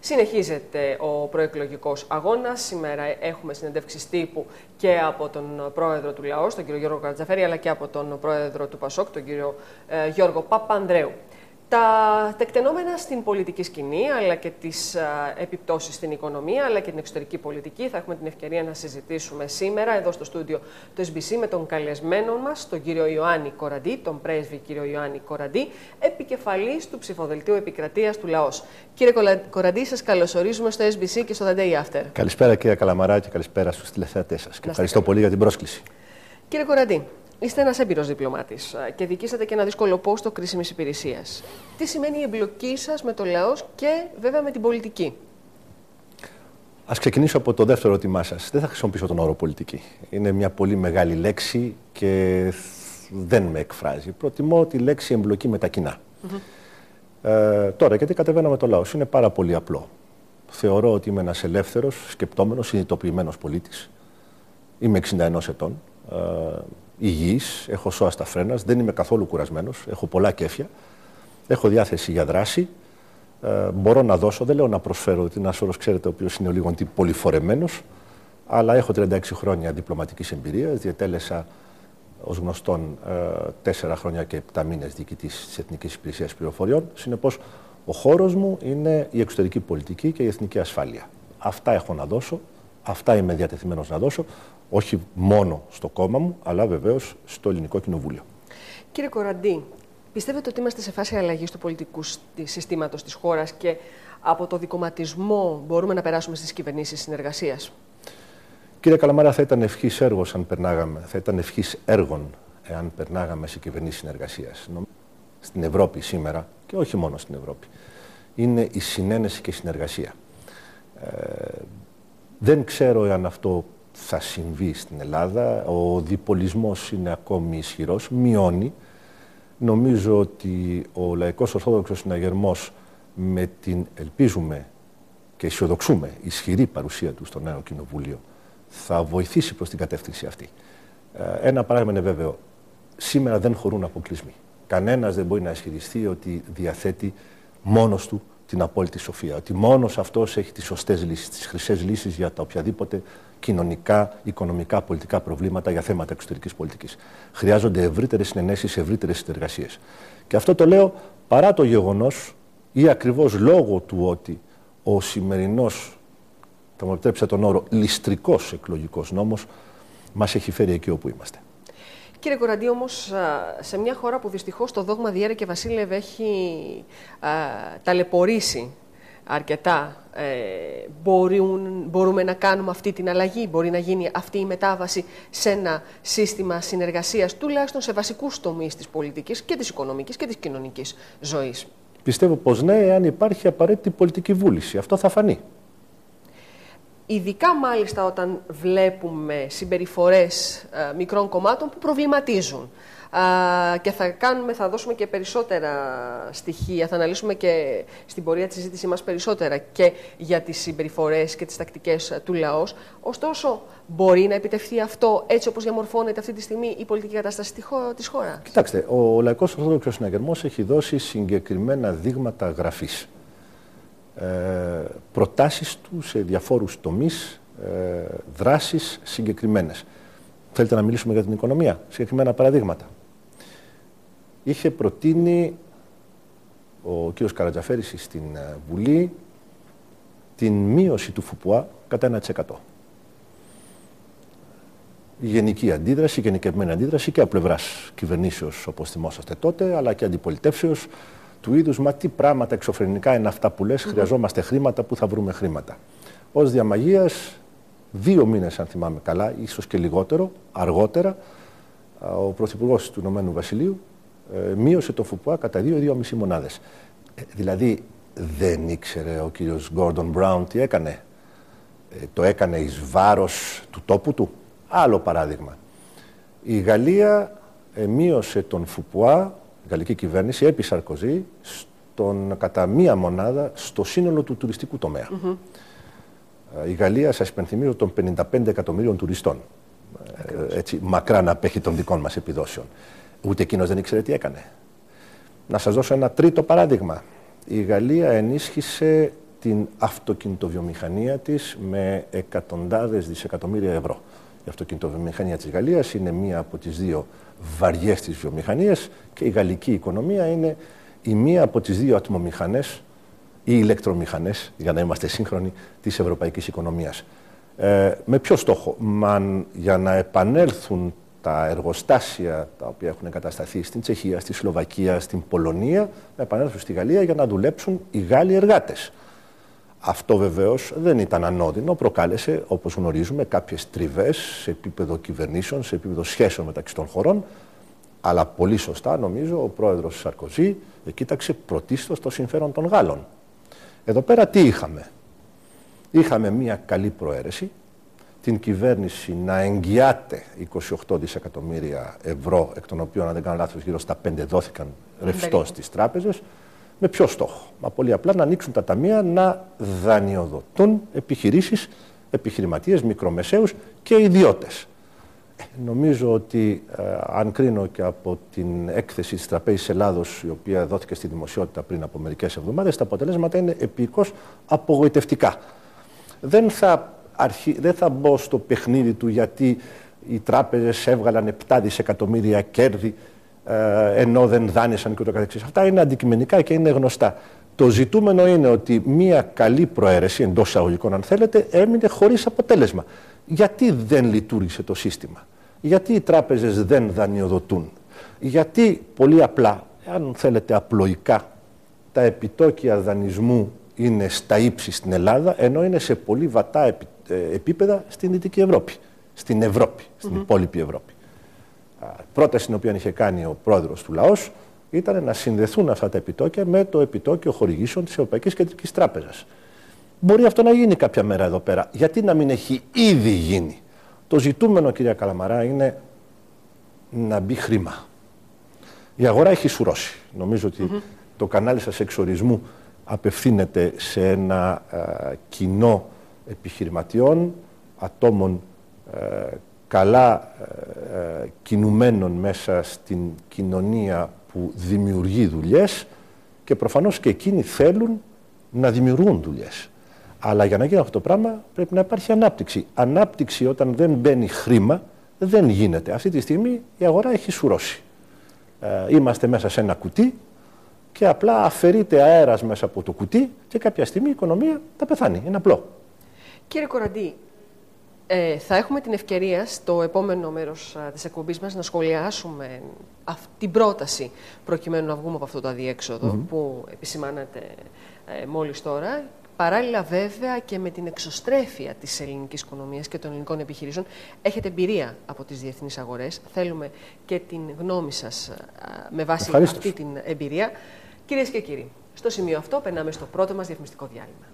Συνεχίζεται ο προεκλογικός αγώνας. Σήμερα έχουμε συνεντεύξεις τύπου και από τον πρόεδρο του ΛΑΟΣ, τον κύριο Γιώργο Καρατζαφέρη, αλλά και από τον πρόεδρο του ΠΑΣΟΚ, τον κύριο Γιώργο Παπανδρέου. Τα τεκτενόμενα στην πολιτική σκηνή, αλλά και τις επιπτώσεις στην οικονομία, αλλά και την εξωτερική πολιτική, θα έχουμε την ευκαιρία να συζητήσουμε σήμερα εδώ στο στούντιο του SBC με τον καλεσμένο μας, τον κύριο Ιωάννη Κοραντή, τον πρέσβη κύριο Ιωάννη Κοραντή, επικεφαλής του ψηφοδελτίου επικρατείας του ΛΑΟΣ. Κύριε Κοραντή, σας καλωσορίζουμε στο SBC και στο The Day After. Καλησπέρα κύριε Καλαμαρά και καλησπέρα στους τηλεθεατές σας. Και ευχαριστώ πολύ για την πρόσκληση. Κύριε Κοραντή, είστε ένας έμπειρος διπλωμάτης και διοικήσατε και ένα δύσκολο πόστο κρίσιμης υπηρεσίας. Τι σημαίνει η εμπλοκή σας με το ΛΑΟΣ και βέβαια με την πολιτική? Ας ξεκινήσω από το δεύτερο ερώτημά σας. Δεν θα χρησιμοποιήσω τον όρο πολιτική. Είναι μια πολύ μεγάλη λέξη και δεν με εκφράζει. Προτιμώ τη λέξη εμπλοκή με τα κοινά. Τώρα, γιατί κατεβαίνω με το ΛΑΟΣ, είναι πάρα πολύ απλό. Θεωρώ ότι είμαι ένας ελεύθερος, σκεπτόμενος, συνειδητοποιημένος πολίτης. Είμαι 61 ετών. Υγιής, έχω σώα στα φρένας, δεν είμαι καθόλου κουρασμένος, έχω πολλά κέφια, έχω διάθεση για δράση, μπορώ να δώσω, δεν λέω να προσφέρω, ότι είναι ένας όρος, ξέρετε, ο οποίος είναι λίγο πολυφορεμένος, αλλά έχω 36 χρόνια διπλωματικής εμπειρίας, διετέλεσα ως γνωστόν 4 χρόνια και 7 μήνες διοικητής της Εθνικής Υπηρεσίας Πληροφοριών. Συνεπώς, ο χώρος μου είναι η εξωτερική πολιτική και η εθνική ασφάλεια. Αυτά έχω να δώσω, αυτά είμαι διατεθειμένος να δώσω. Όχι μόνο στο κόμμα μου, αλλά βεβαίως στο Ελληνικό Κοινοβούλιο. Κύριε Κοραντή, πιστεύετε ότι είμαστε σε φάση αλλαγής του πολιτικού συστήματος της χώρας και από το δικομματισμό μπορούμε να περάσουμε στις κυβερνήσεις συνεργασίας? Κύριε Καλαμάρα, θα ήταν ευχής έργων εάν περνάγαμε σε κυβερνήσεις συνεργασίας. Στην Ευρώπη σήμερα, και όχι μόνο στην Ευρώπη, είναι η συνένεση και η συνεργασία. Δεν ξέρω εάν αυτό θα συμβεί στην Ελλάδα. Ο διπολισμός είναι ακόμη ισχυρός, μειώνει. Νομίζω ότι ο Λαϊκός Ορθόδοξος Συναγερμός με την, ελπίζουμε και αισιοδοξούμε, ισχυρή παρουσία του στο νέο Κοινοβούλιο θα βοηθήσει προς την κατεύθυνση αυτή. Ένα πράγμα είναι βέβαιο. Σήμερα δεν χωρούν αποκλεισμοί. Κανένας δεν μπορεί να ισχυριστεί ότι διαθέτει μόνος του την απόλυτη σοφία. Ότι μόνος αυτός έχει τις σωστές λύσεις, τις χρυσές λύσεις για τα οποιαδήποτε κοινωνικά, οικονομικά, πολιτικά προβλήματα για θέματα εξωτερικής πολιτικής. Χρειάζονται ευρύτερες συνενέσεις, ευρύτερες συνεργασίες. Και αυτό το λέω παρά το γεγονός ή ακριβώς λόγω του ότι ο σημερινός, θα μου επιτρέψετε τον όρο, ληστρικός εκλογικός νόμος μας έχει φέρει εκεί όπου είμαστε. Κύριε Κοραντή, όμως, σε μια χώρα που δυστυχώς το δόγμα Διέρε και Βασίλευ έχει ταλαιπωρήσει αρκετά, μπορούμε να κάνουμε αυτή την αλλαγή, μπορεί να γίνει αυτή η μετάβαση σε ένα σύστημα συνεργασίας, τουλάχιστον σε βασικούς τομείς της πολιτικής και της οικονομικής και της κοινωνικής ζωής? Πιστεύω πως ναι, εάν υπάρχει απαραίτητη πολιτική βούληση. Αυτό θα φανεί. Ειδικά μάλιστα όταν βλέπουμε συμπεριφορές μικρών κομμάτων που προβληματίζουν. Και θα δώσουμε και περισσότερα στοιχεία, θα αναλύσουμε και στην πορεία της συζήτησή μας περισσότερα και για τις συμπεριφορές και τις τακτικές του ΛΑΟΣ. Ωστόσο, μπορεί να επιτευχθεί αυτό έτσι όπως διαμορφώνεται αυτή τη στιγμή η πολιτική κατάσταση της χώρας? Κοιτάξτε, ο Λαϊκός Ορθόδοξος Συναγερμός έχει δώσει συγκεκριμένα δείγματα γραφής. Προτάσεις του σε διαφόρους τομείς, δράσεις συγκεκριμένες. Θέλετε να μιλήσουμε για την οικονομία? Συγκεκριμένα παραδείγματα. Είχε προτείνει ο κ. Καρατζαφέρης στην Βουλή την μείωση του ΦΠΑ κατά 1%. Γενική αντίδραση, γενικευμένη αντίδραση και από πλευράς κυβερνήσεως, όπως θυμόσαστε τότε, αλλά και αντιπολιτεύσεως του είδους, μα τι πράγματα εξωφρενικά είναι αυτά που λες, χρειαζόμαστε χρήματα, πού θα βρούμε χρήματα. Ως διαμαγείας, 2 μήνες αν θυμάμαι καλά, ίσως και λιγότερο, αργότερα, ο Πρωθυπουργός του Ηνωμένου Βασιλείου μείωσε το ΦΠΑ κατά 2-2,5 μονάδες. Δηλαδή δεν ήξερε ο κύριος Γκόρντον Μπράουν τι έκανε? Το έκανε εις βάρος του τόπου του? Άλλο παράδειγμα. Η Γαλλία μείωσε τον ΦΠΑ, η γαλλική κυβέρνηση, επί Σαρκοζή, κατά 1 μονάδα στο σύνολο του τουριστικού τομέα. Η Γαλλία, σας υπενθυμίζω, των 55 εκατομμύριων τουριστών. Έτσι, μακρά να απέχει των δικών μας επιδόσεων. Ούτε εκείνος δεν ήξερε τι έκανε. Να σας δώσω ένα τρίτο παράδειγμα. Η Γαλλία ενίσχυσε την αυτοκινητοβιομηχανία της με εκατοντάδες δισεκατομμύρια ευρώ. Η αυτοκινητοβιομηχανία της Γαλλίας είναι μία από τις δύο βαριές της βιομηχανίας και η γαλλική οικονομία είναι η μία από τις δύο ατμομηχανές ή ηλεκτρομηχανές, για να είμαστε σύγχρονοι, της ευρωπαϊκής οικονομίας. Με ποιο στόχο? Για να επανέλθουν τα εργοστάσια τα οποία έχουν εγκατασταθεί στην Τσεχία, στη Σλοβακία, στην Πολωνία, να επανέλθουν στη Γαλλία για να δουλέψουν οι Γάλλοι εργάτες. Αυτό βεβαίως δεν ήταν ανώδυνο, προκάλεσε, όπως γνωρίζουμε, κάποιες τριβές σε επίπεδο κυβερνήσεων, σε επίπεδο σχέσεων μεταξύ των χωρών, αλλά πολύ σωστά νομίζω ο πρόεδρος Σαρκοζή κοίταξε πρωτίστως το συμφέρον των Γάλλων. Εδώ πέρα τι είχαμε? Είχαμε μια καλή προαίρεση, την κυβέρνηση να εγγυάται 28 δισεκατομμύρια ευρώ, εκ των οποίων, αν δεν κάνω λάθος, γύρω στα 5 δόθηκαν ρευστό στις τράπεζες. Με ποιο στόχο? Μα πολύ απλά να ανοίξουν τα ταμεία να δανειοδοτούν επιχειρήσεις, επιχειρηματίες, μικρομεσαίους και ιδιώτες. Νομίζω ότι αν κρίνω και από την έκθεση της Τραπέζης Ελλάδος, η οποία δόθηκε στη δημοσιότητα πριν από μερικές εβδομάδες, τα αποτελέσματα είναι επικώς απογοητευτικά. Δεν θα μπω στο παιχνίδι του γιατί οι τράπεζες έβγαλαν 7 δισεκατομμύρια κέρδη ενώ δεν δάνεισαν και ούτω καθεξής. Αυτά είναι αντικειμενικά και είναι γνωστά. Το ζητούμενο είναι ότι μια καλή προαίρεση, εντός εισαγωγικών αν θέλετε, έμεινε χωρίς αποτέλεσμα. Γιατί δεν λειτουργήσε το σύστημα? Γιατί οι τράπεζες δεν δανειοδοτούν? Γιατί πολύ απλά, αν θέλετε απλοϊκά, τα επιτόκια δανεισμού είναι στα ύψη στην Ελλάδα, ενώ είναι σε πολύ βατά επίπεδα στην Δυτική Ευρώπη, στην Ευρώπη, στην υπόλοιπη Ευρώπη. Πρόταση την οποία είχε κάνει ο πρόεδρος του λαός ήταν να συνδεθούν αυτά τα επιτόκια με το επιτόκιο χορηγήσεων της Ευρωπαϊκής Κεντρικής Τράπεζας. Μπορεί αυτό να γίνει κάποια μέρα εδώ πέρα. Γιατί να μην έχει ήδη γίνει? Το ζητούμενο, κυρία Καλαμαρά, είναι να μπει χρήμα. Η αγορά έχει σουρώσει. Νομίζω ότι το κανάλι σας εξορισμού απευθύνεται σε ένα κοινό επιχειρηματιών, ατόμων καλά κινουμένων μέσα στην κοινωνία που δημιουργεί δουλειές και προφανώς και εκείνοι θέλουν να δημιουργούν δουλειές. Αλλά για να γίνει αυτό το πράγμα πρέπει να υπάρχει ανάπτυξη. Ανάπτυξη όταν δεν μπαίνει χρήμα δεν γίνεται. Αυτή τη στιγμή η αγορά έχει σουρώσει. Είμαστε μέσα σε ένα κουτί και απλά αφαιρείται αέρας μέσα από το κουτί και κάποια στιγμή η οικονομία θα πεθάνει. Είναι απλό. Κύριε Κοραντή, θα έχουμε την ευκαιρία στο επόμενο μέρος της εκπομπής μας να σχολιάσουμε την πρόταση προκειμένου να βγούμε από αυτό το αδιέξοδο που επισημάνατε μόλις τώρα. Παράλληλα βέβαια και με την εξωστρέφεια της ελληνικής οικονομίας και των ελληνικών επιχειρήσεων. Έχετε εμπειρία από τις διεθνείς αγορές. Θέλουμε και την γνώμη σας με βάση αυτή την εμπειρία. Κυρίες και κύριοι, στο σημείο αυτό περνάμε στο πρώτο μας διαφημιστικό διάλειμμα.